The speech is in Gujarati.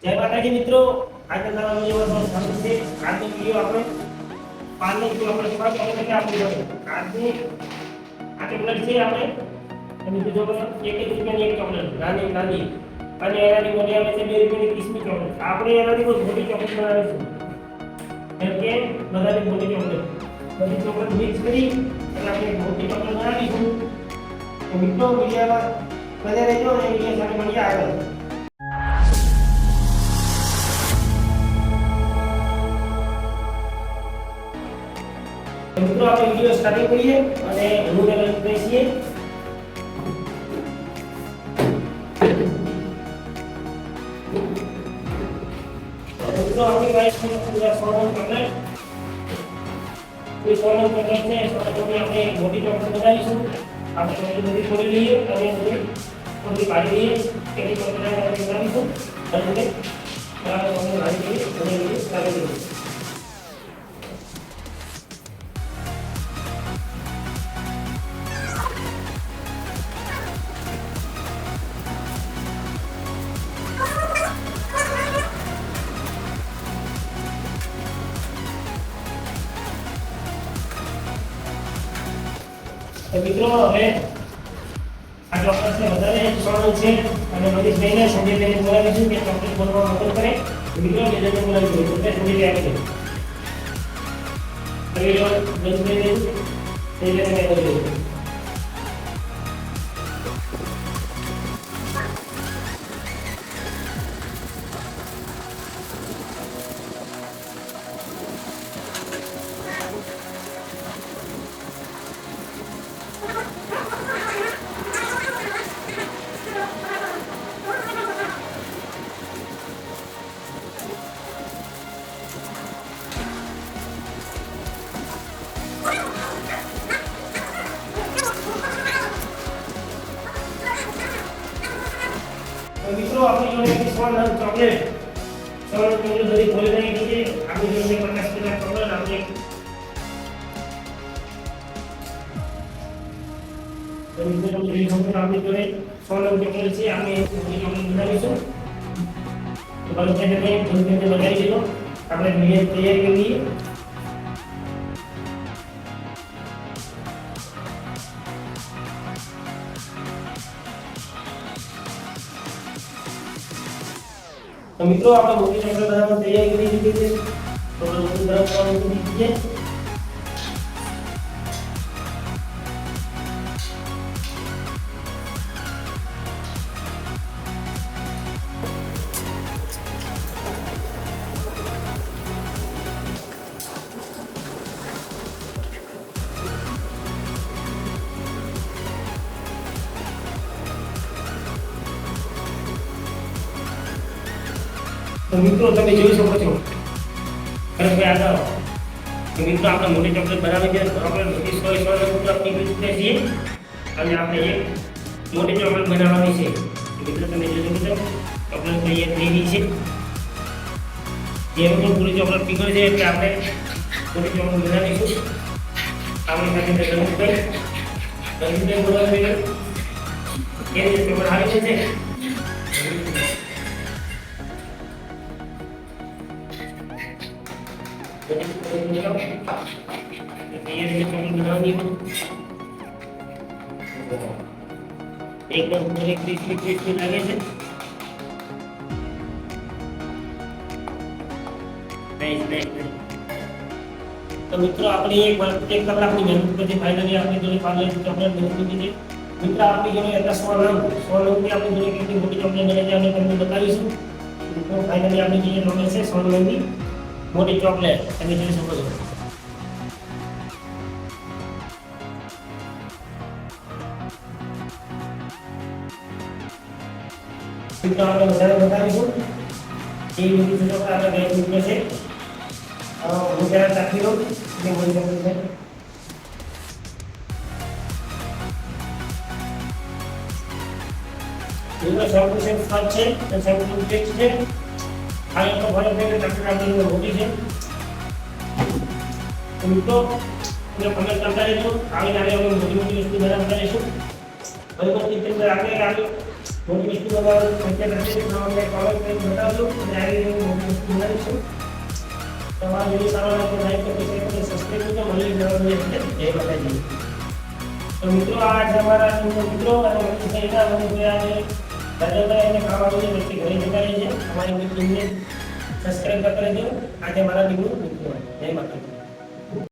જય માતાજી મિત્રો, આજના નવા વિડિયોમાં સ્વાગત છે. આજનો વિડિયો આપણે પાલનો જો આપણે સ્વાગત કરીને આપણી જોડે આજની આ ચોકલેટ છે આપણે અને બીજો એક એક રૂપિયાની એક ચોકલેટ નાની નાની અને એનાથી મોટી આવે છે 2 રૂપિયાની કિસ્મી ચોકલેટ. આપણે એનાથી બહુ મોટી ચોકલેટ બનાવીશું કેમ કે બધાની મોટી ચોકલેટ બધી ચોકલેટ મિક્સ કરી અને આપણે મોટી ચોકલેટ બનાવીશું. તો મિત્રો વિડિયોમાં બને રહેજો અને વિડિયો સાથે મળીએ આગળ. મિત્રો આપણે વિડિયો સ્ટાર્ટ કરીએ અને હું ને લઈને બેસીએ. મિત્રો આપણી પાસે પૂરા સોનું ચોકલેટ એ સોનું ચોકલેટ છે સોનું આપણે મોટી ચોકલેટ બનાવીશું. આપણે ચોકલેટ બધી છોડી લઈએ અને થોડી કાઢી લઈએ એની ચોકલેટ આપણે બનાવીશું અને આપણે કાઢી લઈએ અને કાઢી લઈએ. તો મિત્રો હવે આ ચોકલેટ છે વધારે સોનું છે અને બધી લઈને સંજય બેને બોલાવીશું કે ચોકલેટ બનવા મદદ કરે. મિત્રો બેને બોલાવીશું એટલે સંજય આવે છે હવે બંધ કરી દઈશું સંજય બેને બોલાવીશું. મિત્રો આપણી જોડે સોનું ચોકલેટ બધી ખોલી નાખી છે. આપણી જોડે 50 કિલો ચોકલેટ આપણે આપણી જોડે સોનું ચોકલેટ છે આપણે ચોકલેટ બનાવીશું. તો બરોબર લગાવી દીધો આપણે તૈયાર કરી લઈએ. તો મિત્રો આપણે મોટી ચોકલેટ બનાવવાની તૈયારી કરી દીધી છે. તો મોટી ગરમ કરવાનું મૂકી દીધી છે. તો મિત્રો તમે જોઈ શકો છો ખરેખર આગળ તો મિત્રો આપણે મોટી ચોકલેટ બનાવી છે. આપણે મોટી 100 આપણી રીતે છીએ અને આપણે એક મોટી ચોકલેટ બનાવવાની છે. મિત્રો તમે જોઈ શકો છો ચોકલેટ તૈયાર થઈ ગઈ છે. જેમ કે પૂરી ચોકલેટ પીગળ છે એટલે આપણે મોટી ચોકલેટ બનાવીશું. આપણી સાથે ગરમીભાઈ બોલાવી એ રીતે ચોકલેટ આવી છે. एकदम क्रिस्पी लागे છે. તો મિત્રો આપણે એક કલાકની મહેનત પછી ફાઇનલી આપણી જોડે પાર્લે ચોકલેટ બની ગઈ છે. મિત્રો આપણી જોડે એટલા સોનમની આપણી જોડે કેટલી મોટી ચોકલેટ બને છે અમે તમને બતાવીશું. તો ફાઇનલી આપણી જોડે મળે છે સોનમની મોટી ચોકલેટ તમે જોઈ શકો છો. મિત્રો આપણે વધારે બતાવીશું એ મોટી ચોકલેટ આપણે ગઈ મૂકે છે. હું જરા ચાખી લઉં એટલે મોટી ચોકલેટ છે. એનો 100% સ્વાદ છે અને 100% ટેસ્ટ છે. આ એક ભલે કે ચોકલેટ આપણી મોટી છે. તો મિત્રો તમે કમેન્ટ કરતા રહેજો. આવી નાની મોટી મોટી વસ્તુ બનાવતા રહીશું. બરાબર રીતે આપણે મોટી વસ્તુ બનાવવાનું શક્ય થશે તો અમને કોમેન્ટ કરીને બતાવજો અને આવી રીતે મોટી વસ્તુ બનાવીશું. તમારા વિડીયો સારો લાગે લાઈક કરો, શેર કરો, સબસ્ક્રાઇબ કરો. મળી જય માતાજી. તો મિત્રો આજ અમારા મિત્રો અને મનીષભાઈના મને જોયા દાદાભાઈ અને ખાવાનું વ્યક્તિ ઘરે જતા રહે છે. અમારી ટીમને સબસ્ક્રાઇબ કરતા રહેજો. આજે મારા મિત્રો જય માતાજી.